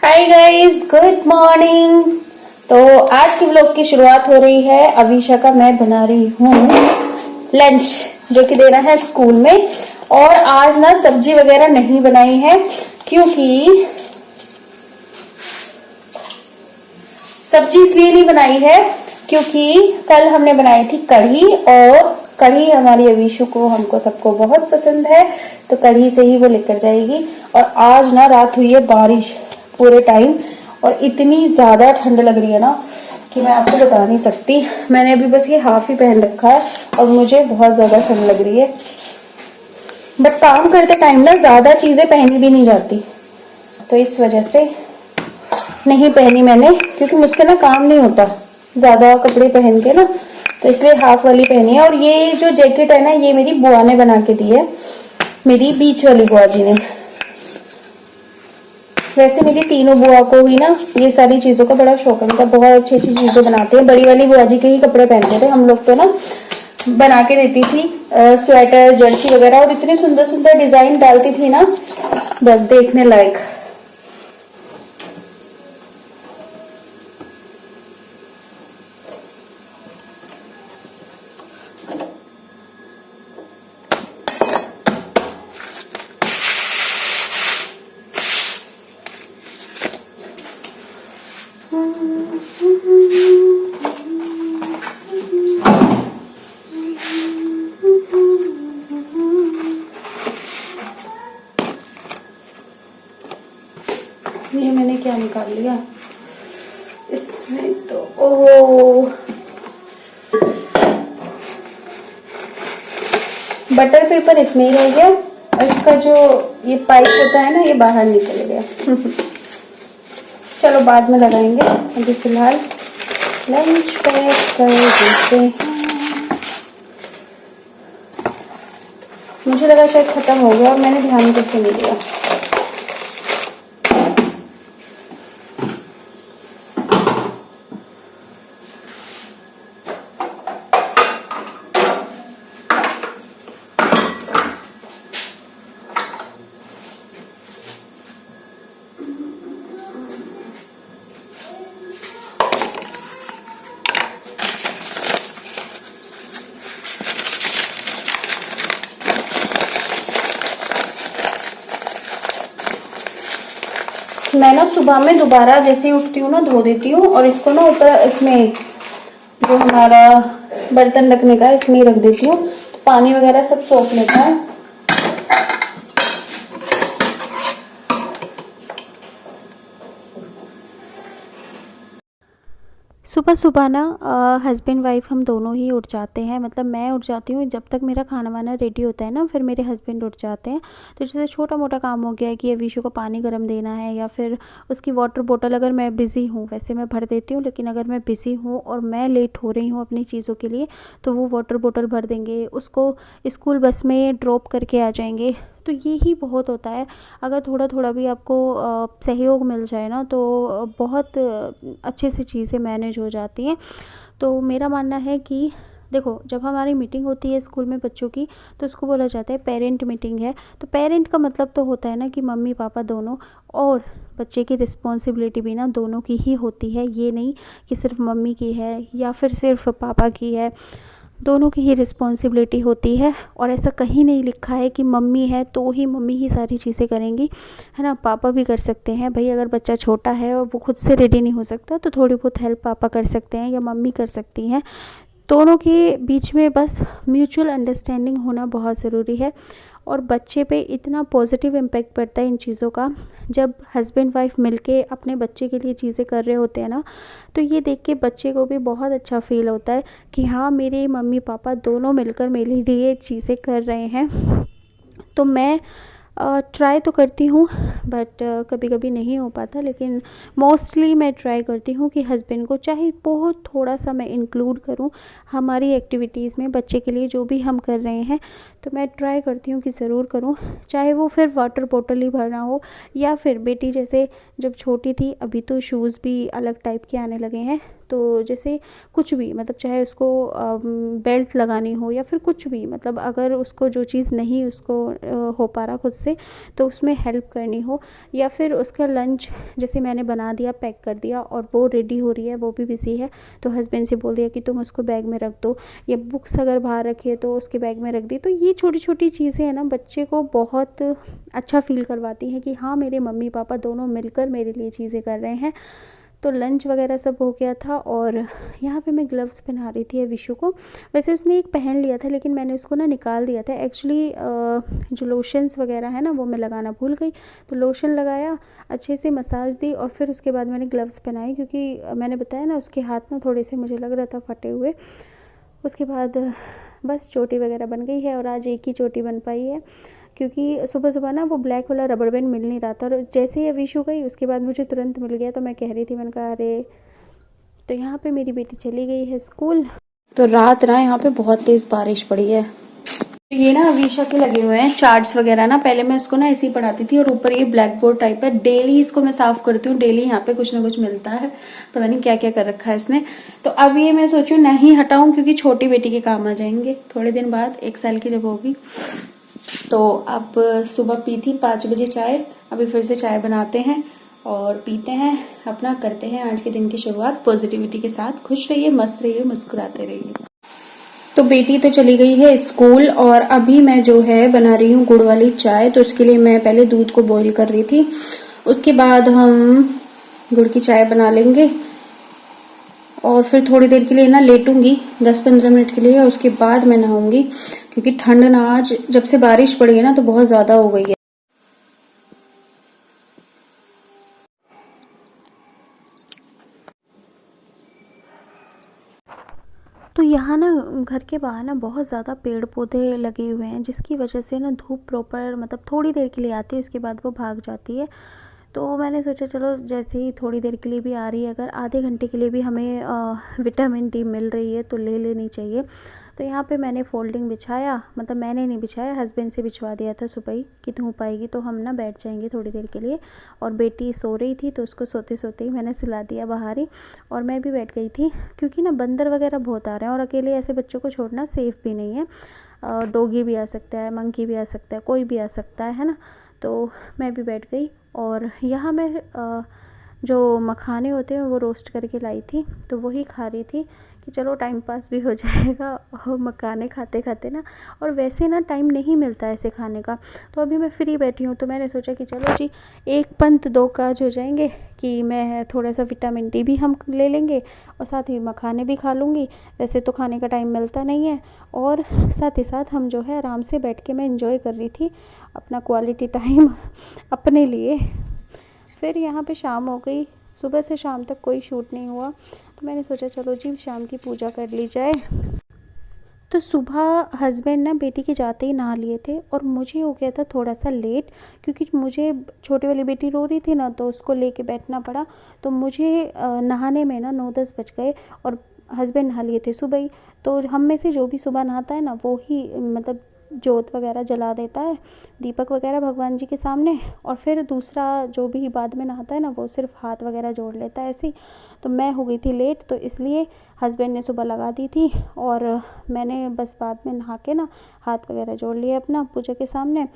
Hi guys, good morning. तो आज की व्लॉग की शुरुआत हो रही है। अभिषा का मैं बना रही हूँ लंच, जो कि देना है स्कूल में। और आज ना सब्जी वगैरह नहीं बनाई है, क्योंकि सब्जी इसलिए नहीं बनाई है क्योंकि कल हमने बनाई थी कढ़ी, और कढ़ी हमारी अभिषु को हमको सबको बहुत पसंद है, तो कढ़ी से ही वो लेकर जाएगी। और आज ना रात हुई है बारिश पूरे टाइम, और इतनी ज़्यादा ठंड लग रही है ना कि मैं आपको बता नहीं सकती। मैंने अभी बस ये हाफ ही पहन रखा है और मुझे बहुत ज़्यादा ठंड लग रही है। बट काम करते टाइम ना ज़्यादा चीज़ें पहनी भी नहीं जाती, तो इस वजह से नहीं पहनी मैंने, क्योंकि मुझसे ना काम नहीं होता ज़्यादा कपड़े पहन के ना, तो इसलिए हाफ वाली पहनी है। और ये जो जैकेट है ना, ये मेरी बुआ ने बना के दी है, मेरी बीच वाली बुआ जी ने। वैसे मेरी तीनों बुआ को ही ना ये सारी चीज़ों का बड़ा शौक है, मतलब बहुत अच्छी अच्छी चीज़ें बनाते हैं। बड़ी वाली बुआ जी के ही कपड़े पहनते थे हम लोग, तो ना बना के देती थी स्वेटर जर्सी वगैरह, और इतने सुंदर सुंदर डिज़ाइन डालती थी ना, बस देखने लायक। ये मैंने क्या निकाल लिया इसमें, तो ओह, बटर पेपर इसमें ही रह गया, और इसका जो ये पाइप होता है ना, ये बाहर निकल गया। चलो बाद में लगाएंगे, अभी फिलहाल लंच पैक कर देते हैं। मुझे लगा शायद खत्म हो गया, और मैंने ध्यान कैसे नहीं दिया। मैं ना सुबह में दोबारा जैसे ही उठती हूँ ना धो देती हूँ, और इसको ना ऊपर इसमें जो हमारा बर्तन रखने का है इसमें ही रख देती हूँ, तो पानी वगैरह सब सोख लेता है। सुबह सुबह ना हस्बैंड वाइफ हम दोनों ही उठ जाते हैं। मतलब मैं उठ जाती हूँ जब तक मेरा खाना वाना रेडी होता है ना, फिर मेरे हस्बैंड उठ जाते हैं। तो जैसे छोटा मोटा काम हो गया है कि अवीशु को पानी गर्म देना है, या फिर उसकी वाटर बोतल, अगर मैं बिज़ी हूँ, वैसे मैं भर देती हूँ, लेकिन अगर मैं बिज़ी हूँ और मैं लेट हो रही हूँ अपनी चीज़ों के लिए, तो वो वाटर बोतल भर देंगे, उसको स्कूल बस में ड्रॉप करके आ जाएंगे। तो ये ही बहुत होता है। अगर थोड़ा थोड़ा भी आपको सहयोग मिल जाए ना, तो बहुत अच्छे से चीज़ें मैनेज हो जाती हैं। तो मेरा मानना है कि देखो, जब हमारी मीटिंग होती है स्कूल में बच्चों की, तो उसको बोला जाता है पेरेंट मीटिंग है। तो पेरेंट का मतलब तो होता है ना कि मम्मी पापा दोनों, और बच्चे की रिस्पॉन्सिबिलिटी भी ना दोनों की ही होती है। ये नहीं कि सिर्फ मम्मी की है या फिर सिर्फ पापा की है, दोनों की ही रिस्पॉन्सिबिलिटी होती है। और ऐसा कहीं नहीं लिखा है कि मम्मी है तो ही मम्मी ही सारी चीज़ें करेंगी, है ना। पापा भी कर सकते हैं भाई, अगर बच्चा छोटा है और वो खुद से रेडी नहीं हो सकता, तो थोड़ी बहुत हेल्प पापा कर सकते हैं या मम्मी कर सकती हैं। दोनों के बीच में बस म्यूचुअल अंडरस्टैंडिंग होना बहुत ज़रूरी है। और बच्चे पे इतना पॉजिटिव इम्पैक्ट पड़ता है इन चीज़ों का, जब हस्बैंड वाइफ मिलके अपने बच्चे के लिए चीज़ें कर रहे होते हैं ना, तो ये देख के बच्चे को भी बहुत अच्छा फील होता है कि हाँ, मेरे मम्मी पापा दोनों मिलकर मेरे लिए चीज़ें कर रहे हैं। तो मैं ट्राई तो करती हूँ, बट कभी कभी नहीं हो पाता, लेकिन मोस्टली मैं ट्राई करती हूँ कि हस्बैंड को चाहे बहुत थोड़ा सा मैं इंक्लूड करूँ हमारी एक्टिविटीज़ में, बच्चे के लिए जो भी हम कर रहे हैं। तो मैं ट्राई करती हूँ कि ज़रूर करूँ, चाहे वो फिर वाटर बॉटल ही भरना हो, या फिर बेटी जैसे जब छोटी थी, अभी तो शूज़ भी अलग टाइप के आने लगे हैं, तो जैसे कुछ भी मतलब चाहे उसको बेल्ट लगानी हो या फिर कुछ भी, मतलब अगर उसको जो चीज़ नहीं उसको हो पा रहा खुद से तो उसमें हेल्प करनी हो, या फिर उसका लंच जैसे मैंने बना दिया, पैक कर दिया और वो रेडी हो रही है, वो भी बिज़ी है, तो हस्बैंड से बोल दिया कि तुम उसको बैग में रख दो, या बुक्स अगर बाहर रखी है तो उसके बैग में रख दी। तो ये छोटी छोटी चीज़ें हैं ना, बच्चे को बहुत अच्छा फील करवाती हैं कि हाँ मेरे मम्मी पापा दोनों मिलकर मेरे लिए चीज़ें कर रहे हैं। तो लंच वगैरह सब हो गया था और यहाँ पे मैं ग्लव्स पहना रही थी विशु को। वैसे उसने एक पहन लिया था लेकिन मैंने उसको ना निकाल दिया था एक्चुअली। जो लोशंस वगैरह है ना वो मैं लगाना भूल गई, तो लोशन लगाया, अच्छे से मसाज दी और फिर उसके बाद मैंने ग्लव्स पहनाए, क्योंकि मैंने बताया ना उसके हाथ ना थोड़े से मुझे लग रहा था फटे हुए। उसके बाद बस चोटी वगैरह बन गई है और आज एक ही चोटी बन पाई है, क्योंकि सुबह सुबह ना वो ब्लैक वाला रबर बैंड मिल नहीं रहा था, और जैसे ही विशु गई उसके बाद मुझे तुरंत मिल गया। तो मैं कह रही थी, मैंने कहा अरे। तो यहाँ पे मेरी बेटी चली गई है स्कूल। तो रात ना यहाँ पे बहुत तेज बारिश पड़ी है। ये ना अवीशा के लगे हुए हैं चार्ट्स वगैरह ना, पहले मैं इसको ना ऐसे ही पढ़ाती थी और ऊपर ये ब्लैक बोर्ड टाइप है। डेली इसको मैं साफ करती हूँ, डेली यहाँ पे कुछ ना कुछ मिलता है, पता नहीं क्या क्या कर रखा है इसने। तो अब ये मैं सोचूं नहीं हटाऊं, क्योंकि छोटी बेटी के काम आ जाएंगे थोड़े दिन बाद, 1 साल की जब होगी। तो अब सुबह पी थी 5 बजे चाय, अभी फिर से चाय बनाते हैं और पीते हैं, अपना करते हैं आज के दिन की शुरुआत पॉजिटिविटी के साथ। खुश रहिए, मस्त रहिए, मुस्कुराते रहिए। तो बेटी तो चली गई है स्कूल और अभी मैं जो है बना रही हूँ गुड़ वाली चाय। तो उसके लिए मैं पहले दूध को बॉईल कर रही थी, उसके बाद हम गुड़ की चाय बना लेंगे और फिर थोड़ी देर के लिए ना लेटूंगी 10-15 मिनट के लिए, और उसके बाद मैं नहाऊंगी, क्योंकि ठंड ना आज जब से बारिश पड़ी है ना तो बहुत ज़्यादा हो गई है। तो यहाँ ना घर के बाहर ना बहुत ज़्यादा पेड़ पौधे लगे हुए हैं, जिसकी वजह से ना धूप प्रॉपर मतलब थोड़ी देर के लिए आती है, उसके बाद वो भाग जाती है। तो मैंने सोचा चलो जैसे ही थोड़ी देर के लिए भी आ रही है, अगर आधे घंटे के लिए भी हमें विटामिन डी मिल रही है तो ले लेनी चाहिए। तो यहाँ पे मैंने फोल्डिंग बिछाया, मतलब मैंने नहीं बिछाया, हस्बैंड से बिछवा दिया था सुबह ही कि धूप आएगी तो हम ना बैठ जाएंगे थोड़ी देर के लिए। और बेटी सो रही थी तो उसको सोते सोते ही मैंने सुला दिया बाहर ही, और मैं भी बैठ गई थी, क्योंकि ना बंदर वगैरह बहुत आ रहे हैं और अकेले ऐसे बच्चों को छोड़ना सेफ़ भी नहीं है। डॉगी भी आ सकता है, मंकी भी आ सकता है, कोई भी आ सकता है ना। तो मैं भी बैठ गई और यहाँ मैं जो मखाने होते हैं वो रोस्ट करके लाई थी, तो वही खा रही थी कि चलो टाइम पास भी हो जाएगा और मखाने खाते खाते ना। और वैसे ना टाइम नहीं मिलता ऐसे खाने का, तो अभी मैं फ्री बैठी हूँ तो मैंने सोचा कि चलो जी एक पंथ दो काज हो जाएंगे, कि मैं थोड़ा सा विटामिन डी भी हम ले लेंगे और साथ ही मखाने भी खा लूँगी। वैसे तो खाने का टाइम मिलता नहीं है, और साथ ही साथ हम जो है आराम से बैठ के मैं एंजॉय कर रही थी अपना क्वालिटी टाइम अपने लिए। फिर यहाँ पे शाम हो गई, सुबह से शाम तक कोई शूट नहीं हुआ, तो मैंने सोचा चलो जी शाम की पूजा कर ली जाए। तो सुबह हस्बैंड ना बेटी के जाते ही नहा लिए थे और मुझे हो गया था थोड़ा सा लेट, क्योंकि मुझे छोटी वाली बेटी रो रही थी ना तो उसको लेके बैठना पड़ा। तो मुझे नहाने में ना 9-10 बज गए और हस्बैंड नहा लिए थे सुबह ही। तो हम में से जो भी सुबह नहाता है ना वो ही मतलब जोत वगैरह जला देता है, दीपक वगैरह भगवान जी के सामने, और फिर दूसरा जो भी बाद में नहाता है ना वो सिर्फ हाथ वगैरह जोड़ लेता है ऐसे ही। तो मैं हो गई थी लेट, तो इसलिए हस्बैंड ने सुबह लगा दी थी और मैंने बस बाद में नहा के ना हाथ वगैरह जोड़ लिए अपना पूजा के सामने।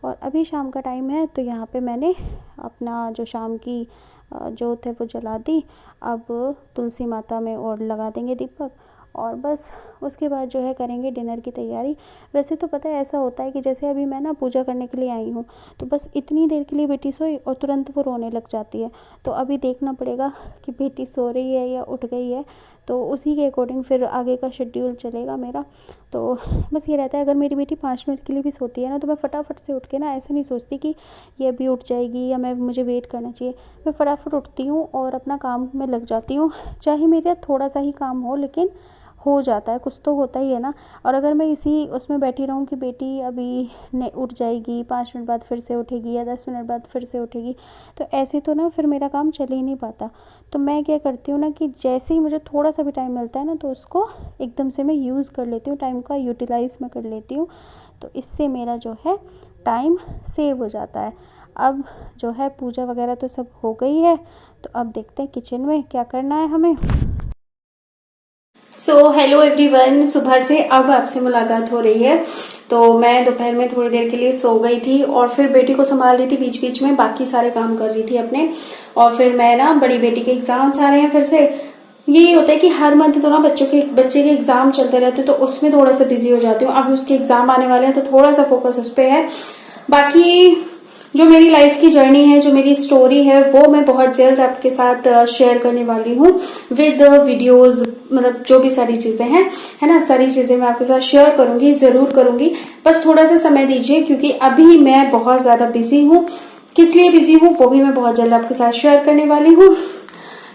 और अभी शाम का टाइम है तो यहाँ पे मैंने अपना जो शाम की जोत है वो जला दी। अब तुलसी माता में और लगा देंगे दीपक, और बस उसके बाद जो है करेंगे डिनर की तैयारी। वैसे तो पता है ऐसा होता है कि जैसे अभी मैं ना पूजा करने के लिए आई हूँ तो बस इतनी देर के लिए बेटी सोई और तुरंत वो रोने लग जाती है। तो अभी देखना पड़ेगा कि बेटी सो रही है या उठ गई है, तो उसी के अकॉर्डिंग फिर आगे का शेड्यूल चलेगा मेरा। तो बस ये रहता है, अगर मेरी बेटी 5 मिनट के लिए भी सोती है ना तो मैं फटाफट से उठ के ना ऐसा नहीं सोचती कि ये अभी उठ जाएगी या मुझे वेट करना चाहिए। मैं फटाफट उठती हूँ और अपना काम में लग जाती हूँ, चाहे मेरा थोड़ा सा ही काम हो लेकिन हो जाता है, कुछ तो होता ही है ना। और अगर मैं इसी उसमें बैठी रहूँ कि बेटी अभी ने उठ जाएगी, 5 मिनट बाद फिर से उठेगी या 10 मिनट बाद फिर से उठेगी, तो ऐसे तो ना फिर मेरा काम चल ही नहीं पाता। तो मैं क्या करती हूँ ना कि जैसे ही मुझे थोड़ा सा भी टाइम मिलता है ना तो उसको एकदम से मैं यूज़ कर लेती हूँ, टाइम का यूटिलाइज़ मैं कर लेती हूँ। तो इससे मेरा जो है टाइम सेव हो जाता है। अब जो है पूजा वगैरह तो सब हो गई है, तो अब देखते हैं किचन में क्या करना है हमें। सो हेलो एवरीवन, सुबह से अब आपसे मुलाकात हो रही है। तो मैं दोपहर में थोड़ी देर के लिए सो गई थी और फिर बेटी को संभाल रही थी, बीच बीच में बाकी सारे काम कर रही थी अपने। और फिर मैं ना, बड़ी बेटी के एग्जाम्स आ रहे हैं फिर से। यही होता है कि हर मंथ तो ना बच्चे के एग्जाम चलते रहते हैं, तो उसमें थोड़ा सा बिजी हो जाती हूँ। अब उसके एग्जाम आने वाले हैं तो थोड़ा सा फोकस उस पर है। बाकी जो मेरी लाइफ की जर्नी है, जो मेरी स्टोरी है, वो मैं बहुत जल्द आपके साथ शेयर करने वाली हूँ विद वीडियोस। मतलब जो भी सारी चीजें हैं, है ना, सारी चीजें मैं आपके साथ शेयर करूंगी, जरूर करूंगी। बस थोड़ा सा समय दीजिए, क्योंकि अभी मैं बहुत ज्यादा बिजी हूँ। किस लिए बिजी हूँ वो भी मैं बहुत जल्द आपके साथ शेयर करने वाली हूँ।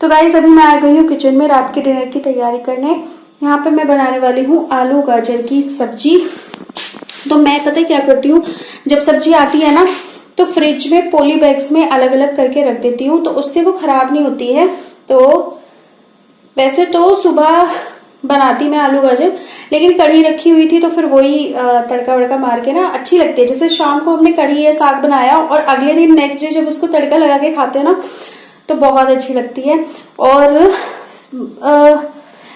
तो गाइस, अभी मैं आ गई हूँ किचन में रात के डिनर की तैयारी करने। यहाँ पे मैं बनाने वाली हूँ आलू गाजर की सब्जी। तो मैं पता है क्या करती हूँ, जब सब्जी आती है ना तो फ्रिज में पॉली बैग्स में अलग अलग करके रख देती हूँ, तो उससे वो खराब नहीं होती है। तो वैसे तो सुबह बनाती मैं आलू गाजर, लेकिन कढ़ी रखी हुई थी तो फिर वही तड़का वड़का मार के ना अच्छी लगती है। जैसे शाम को हमने कढ़ी या साग बनाया और अगले दिन नेक्स्ट डे जब उसको तड़का लगा के खाते हैं ना, तो बहुत अच्छी लगती है। और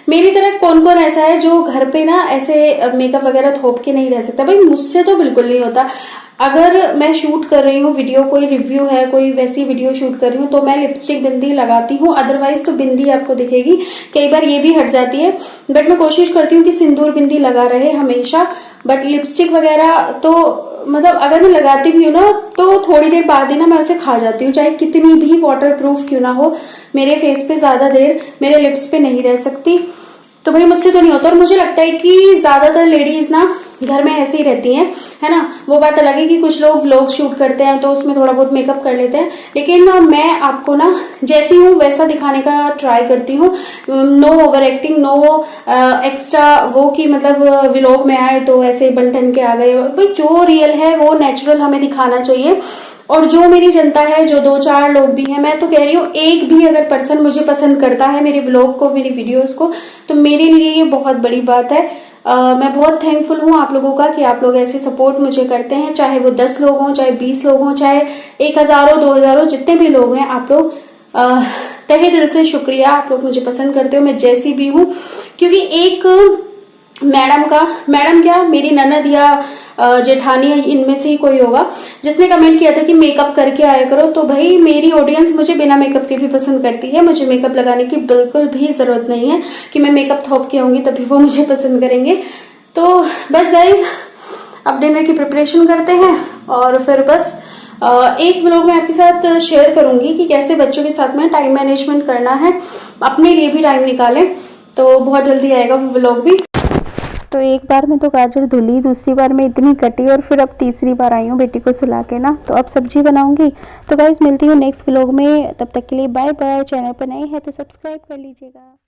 मेरी तरह कौन कौन ऐसा है जो घर पे ना ऐसे मेकअप वगैरह थोप के नहीं रह सकता? भाई मुझसे तो बिल्कुल नहीं होता। अगर मैं शूट कर रही हूँ वीडियो, कोई रिव्यू है, कोई वैसी वीडियो शूट कर रही हूँ, तो मैं लिपस्टिक बिंदी लगाती हूँ, अदरवाइज तो बिंदी आपको दिखेगी। कई बार ये भी हट जाती है, बट मैं कोशिश करती हूँ कि सिंदूर बिंदी लगा रहे हमेशा। बट लिपस्टिक वगैरह तो मतलब अगर मैं लगाती भी हूँ ना, तो थोड़ी देर बाद ही ना मैं उसे खा जाती हूँ, चाहे कितनी भी वाटर प्रूफ क्यों ना हो। मेरे फेस पे ज्यादा देर मेरे लिप्स पे नहीं रह सकती। तो भाई मुझसे तो नहीं होता। और मुझे लगता है कि ज्यादातर लेडीज ना घर में ऐसे ही रहती हैं, है ना। वो बात अलग है कि कुछ लोग व्लॉग शूट करते हैं तो उसमें थोड़ा बहुत मेकअप कर लेते हैं, लेकिन मैं आपको ना जैसी हूँ वैसा दिखाने का ट्राई करती हूँ। No over acting, no extra वो कि मतलब व्लॉग में आए तो ऐसे बन के आ गए। भाई जो रियल है वो नेचुरल हमें दिखाना चाहिए। और जो मेरी जनता है, जो 2-4 लोग भी हैं, मैं तो कह रही हूँ एक भी अगर पर्सन मुझे पसंद करता है, मेरे व्लॉग को, मेरी वीडियोस को, तो मेरे लिए ये बहुत बड़ी बात है। मैं बहुत थैंकफुल हूँ आप लोगों का कि आप लोग ऐसे सपोर्ट मुझे करते हैं, चाहे वो 10 लोग हों, चाहे 20 लोग हों, चाहे 1000 हो, 2000 हो, जितने भी लोग हैं, आप लोग तहे दिल से शुक्रिया। आप लोग मुझे पसंद करते हो, मैं जैसी भी हूँ। क्योंकि एक मैडम क्या, मेरी ननद या जेठानी, इनमें से ही कोई होगा जिसने कमेंट किया था कि मेकअप करके आया करो। तो भाई मेरी ऑडियंस मुझे बिना मेकअप के भी पसंद करती है। मुझे मेकअप लगाने की बिल्कुल भी जरूरत नहीं है कि मैं मेकअप थोप के आऊंगी तभी वो मुझे पसंद करेंगे। तो बस गाइज, अब डिनर की प्रिपरेशन करते हैं और फिर बस एक व्लॉग में आपके साथ शेयर करूंगी कि कैसे बच्चों के साथ में टाइम मैनेजमेंट करना है, अपने लिए भी टाइम निकालें। तो बहुत जल्दी आएगा वो व्लॉग भी। तो एक बार में तो गाजर धुली, दूसरी बार में इतनी कटी और फिर अब तीसरी बार आई हूँ बेटी को सुला के ना, तो अब सब्जी बनाऊंगी। तो गाइस मिलती हूँ नेक्स्ट व्लॉग में, तब तक के लिए बाय बाय। चैनल पर नए हैं तो सब्सक्राइब कर लीजिएगा।